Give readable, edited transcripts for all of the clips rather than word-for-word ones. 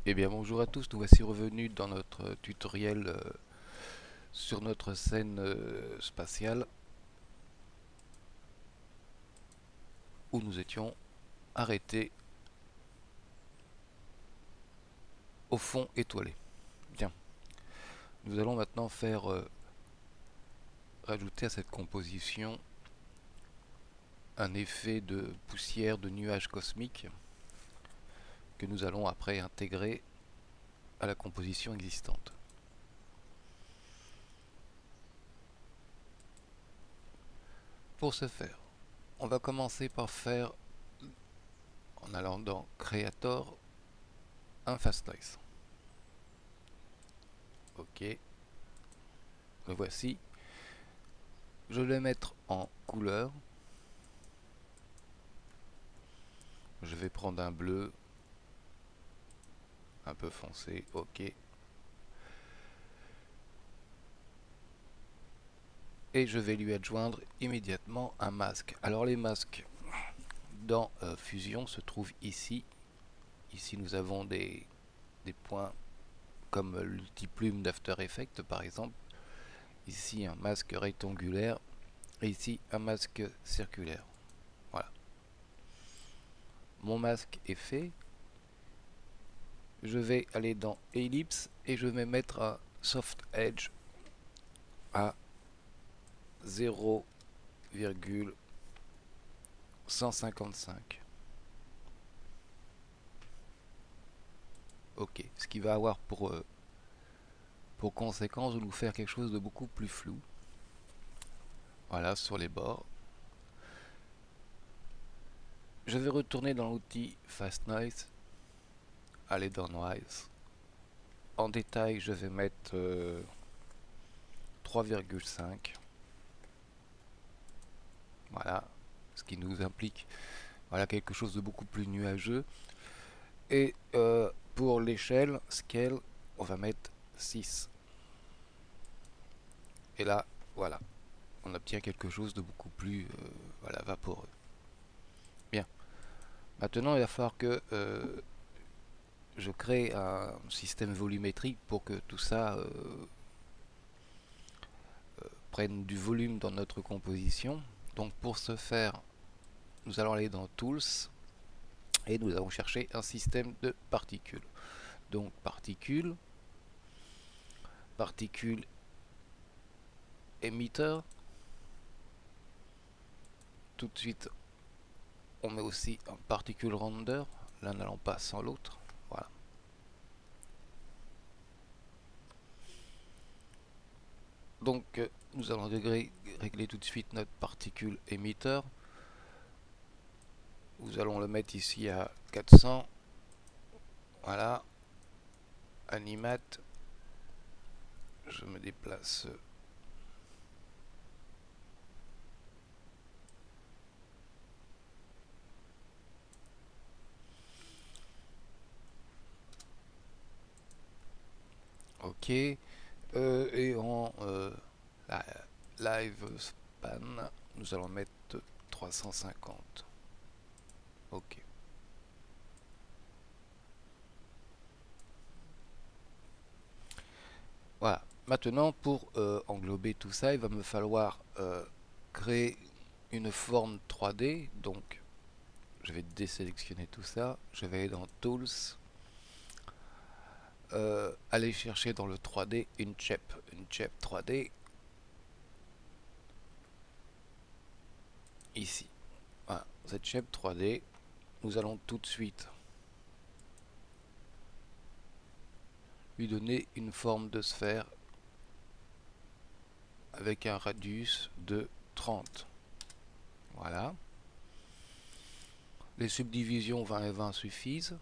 Eh bien bonjour à tous, nous voici revenus dans notre tutoriel sur notre scène spatiale où nous étions arrêtés au fond étoilé. Bien, nous allons maintenant faire rajouter à cette composition un effet de poussière de nuages cosmiques que nous allons après intégrer à la composition existante. Pour ce faire, on va commencer par faire, en allant dans Creator, un Fast Noise. Ok, le voici. Je vais le mettre en couleur. Je vais prendre un bleu un peu foncé, ok. Et je vais lui adjoindre immédiatement un masque. Alors les masques dans Fusion se trouvent ici. Ici nous avons des points comme l'ultiplume d'After Effects par exemple. Ici un masque rectangulaire et ici un masque circulaire. Voilà. Mon masque est fait. Je vais aller dans Ellipse et je vais mettre un Soft Edge à 0,155. Ok, ce qui va avoir pour conséquence de nous faire quelque chose de beaucoup plus flou. Voilà, sur les bords. Je vais retourner dans l'outil Fast Noise, aller dans Noise. En détail, je vais mettre 3,5. Voilà, ce qui nous implique voilà, quelque chose de beaucoup plus nuageux. Et pour l'échelle, scale, on va mettre 6. Et là, voilà, on obtient quelque chose de beaucoup plus voilà, vaporeux. Bien. Maintenant, il va falloir que je crée un système volumétrique pour que tout ça prenne du volume dans notre composition. Donc pour ce faire, nous allons aller dans Tools et nous allons chercher un système de particules. Donc particules, particules émetteur. Tout de suite, on met aussi un particule render, l'un n'allant pas sans l'autre. Voilà. Donc nous allons régler tout de suite notre particule émetteur. Nous allons le mettre ici à 400. Voilà. Animate. Je me déplace. Ok. Et en live span, nous allons mettre 350. Ok. Voilà. Maintenant, pour englober tout ça, il va me falloir créer une forme 3D. Donc, je vais désélectionner tout ça. Je vais aller dans Tools. Aller chercher dans le 3D une chep 3D. Ici. Voilà. Cette chep 3D, nous allons tout de suite lui donner une forme de sphère avec un radius de 30. Voilà. Les subdivisions 20 et 20 suffisent.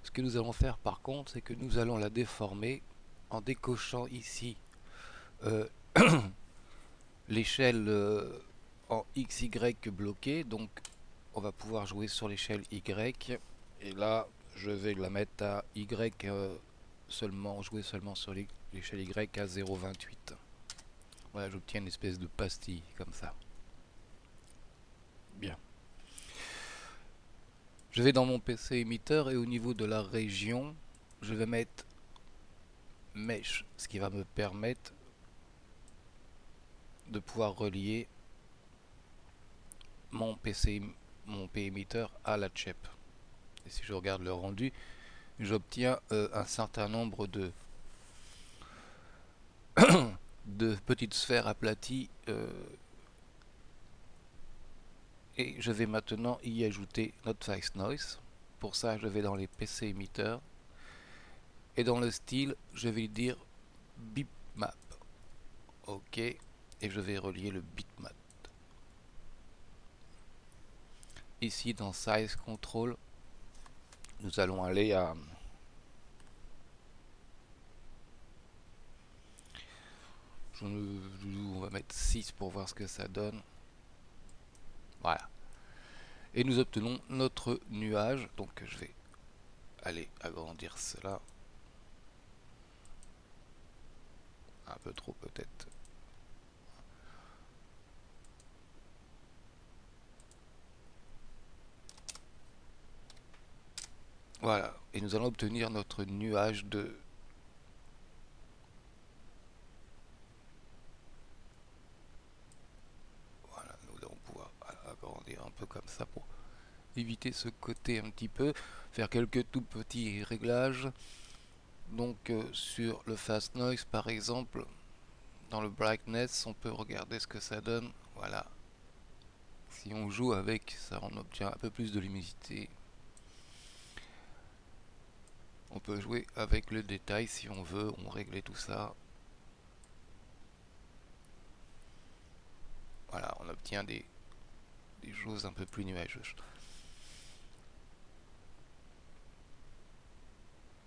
Ce que nous allons faire par contre, c'est que nous allons la déformer en décochant ici l'échelle en XY bloquée. Donc on va pouvoir jouer sur l'échelle Y. Et là, je vais la mettre à Y seulement, jouer seulement sur l'échelle Y à 0,28. Voilà, j'obtiens une espèce de pastille comme ça. Bien. Je vais dans mon PC émetteur et au niveau de la région, je vais mettre Mesh, ce qui va me permettre de pouvoir relier mon PC, mon P-émetteur à la chip. Et si je regarde le rendu, j'obtiens un certain nombre de petites sphères aplaties et je vais maintenant y ajouter notre face noise. Pour ça, je vais dans les PC émetteurs et dans le style, je vais dire bitmap. OK, et je vais relier le bitmap. Ici dans size control, nous allons aller à on va mettre 6 pour voir ce que ça donne. Voilà. Et nous obtenons notre nuage. Donc je vais aller agrandir cela. Un peu trop peut-être. Voilà. Et nous allons obtenir notre nuage de... Voilà, nous allons pouvoir agrandir un peu comme ça pour éviter ce côté un petit peu. Faire quelques tout petits réglages. Donc sur le fast noise par exemple, dans le brightness, on peut regarder ce que ça donne. Voilà. Si on joue avec ça, on obtient un peu plus de luminosité. On peut jouer avec le détail si on veut, on régler tout ça. Voilà, on obtient des choses un peu plus nuageuses.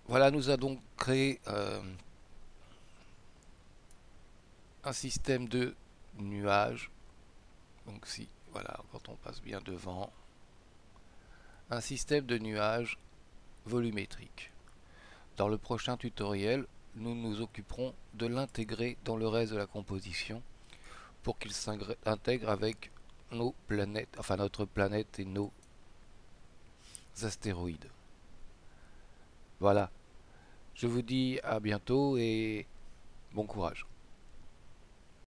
Voilà, nous avons donc créé un système de nuages. Donc si, voilà, quand on passe bien devant, un système de nuages volumétrique. Dans le prochain tutoriel, nous nous occuperons de l'intégrer dans le reste de la composition pour qu'il s'intègre avec nos planètes, enfin notre planète et nos astéroïdes. Voilà, je vous dis à bientôt et bon courage.